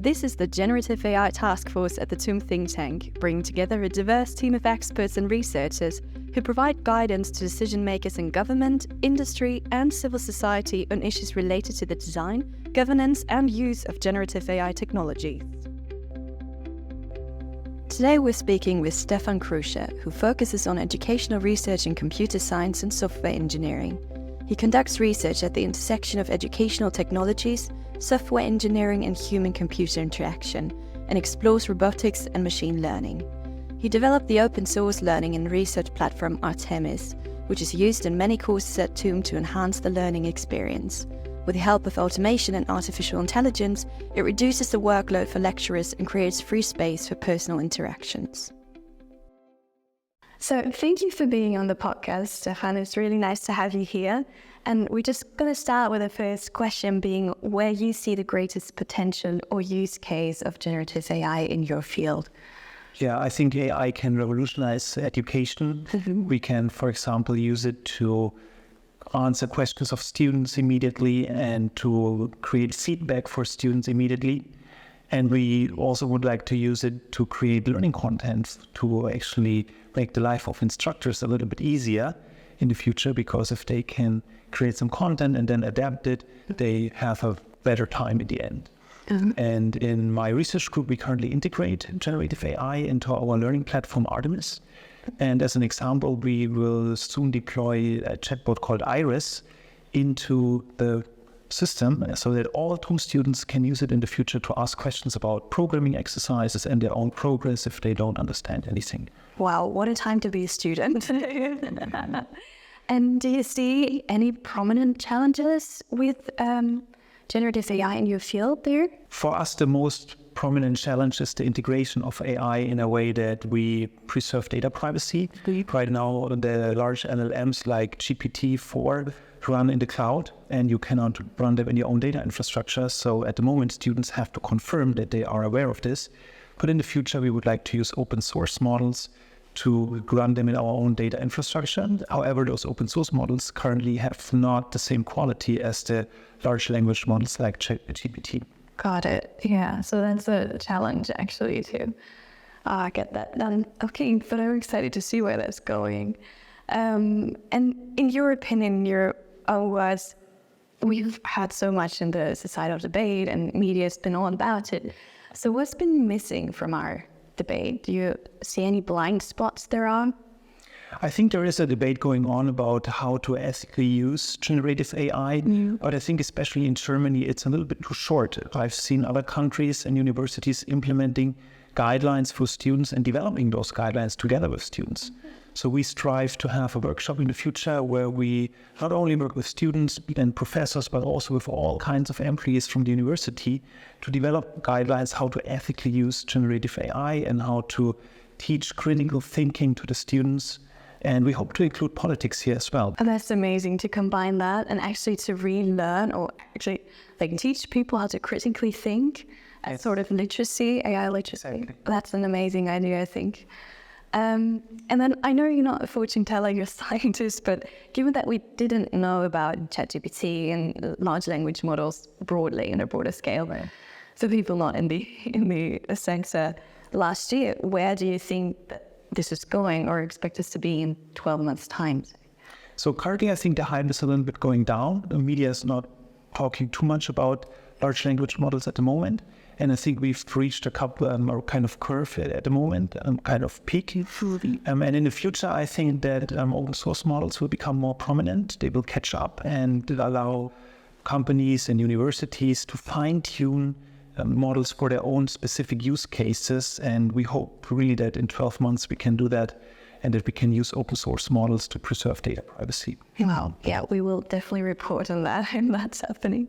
This is the Generative AI Taskforce at the TUM think tank, bringing together a diverse team of experts and researchers who provide guidance to decision makers in government, industry, and civil society on issues related to the design, governance, and use of generative AI technologies. Today we're speaking with Stephan Krusche, who focuses on educational research in computer science and software engineering. He conducts research at the intersection of educational technologies, software engineering and human-computer interaction, and explores robotics and machine learning. He developed the open-source learning and research platform Artemis, which is used in many courses at TUM to enhance the learning experience. With the help of automation and artificial intelligence, it reduces the workload for lecturers and creates free space for personal interactions. So thank you for being on the podcast, Stephan. It's really nice to have you here. And we're just going to start with the first question being where you see the greatest potential or use case of generative AI in your field. Yeah, I think AI can revolutionize education. We can, for example, use it to answer questions of students immediately and to create feedback for students immediately. And we also would like to use it to create learning content to actually make the life of instructors a little bit easier in the future, because if they can create some content and then adapt it, they have a better time in the end. And in my research group, we currently integrate generative AI into our learning platform Artemis. And as an example, we will soon deploy a chatbot called Iris into the system so that all TUM students can use it in the future to ask questions about programming exercises and their own progress if they don't understand anything. Wow, what a time to be a student. And do you see any prominent challenges with generative AI in your field there? For us, the most prominent challenge is the integration of AI in a way that we preserve data privacy. Right now, the large LLMs like GPT-4 run in the cloud, and you cannot run them in your own data infrastructure. So at the moment, students have to confirm that they are aware of this. But in the future, we would like to use open source models to run them in our own data infrastructure. However, those open source models currently have not the same quality as the large language models like GPT. Got it. Yeah, so that's a challenge actually to get that done. Okay, but I'm excited to see where that's going. And in your opinion, your own words, we've had so much in the societal debate and media's been all about it. So what's been missing from our debate? Do you see any blind spots there are? I think there is a debate going on about how to ethically use generative AI, but I think especially in Germany, it's a little bit too short. I've seen other countries and universities implementing guidelines for students and developing those guidelines together with students. So we strive to have a workshop in the future where we not only work with students and professors, but also with all kinds of employees from the university to develop guidelines how to ethically use generative AI and how to teach critical thinking to the students. And we hope to include politics here as well. And that's amazing to combine that and actually to relearn or actually teach people how to critically think as sort of literacy, AI literacy. Exactly. That's an amazing idea, I think. And then I know you're not a fortune teller, you're a scientist, but given that we didn't know about ChatGPT and large language models broadly on a broader scale, so people not in the sector last year, where do you think that this is going or expect us to be in 12 months' time? So currently, I think the hype is a little bit going down. The media is not talking too much about large language models at the moment. And I think we've reached a couple kind of curve at the moment, kind of peak. And in the future, I think that open source models will become more prominent. They will catch up and allow companies and universities to fine-tune models for their own specific use cases. And we hope really that in 12 months we can do that and that we can use open source models to preserve data privacy. Wow, yeah, we will definitely report on that and that's happening.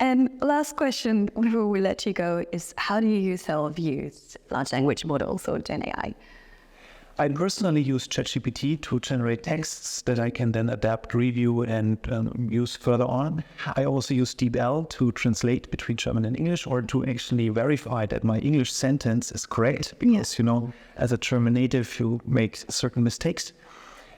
And last question before we let you go is how do you yourself use large language models or Gen AI? I personally use ChatGPT to generate texts that I can then adapt, review, and use further on. I also use DeepL to translate between German and English or to actually verify that my English sentence is correct because, as a German native, you make certain mistakes.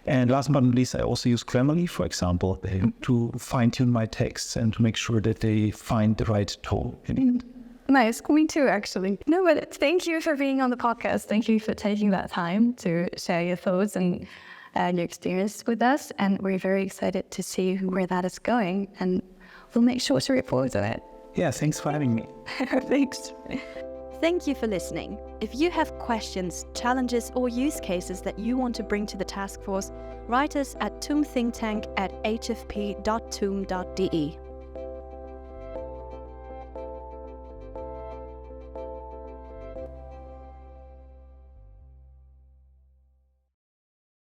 And last but not least, I also use Grammarly, for example, to fine-tune my texts and to make sure that they find the right tone in it. Nice. Me too, actually. No, but thank you for being on the podcast. Thank you for taking that time to share your thoughts and your experience with us. And we're very excited to see where that is going. And we'll make sure to report on it. Yeah, thanks for having me. Thanks. Thank you for listening. If you have questions, challenges, or use cases that you want to bring to the task force, write us at toomthinktank@hfp.toom.de.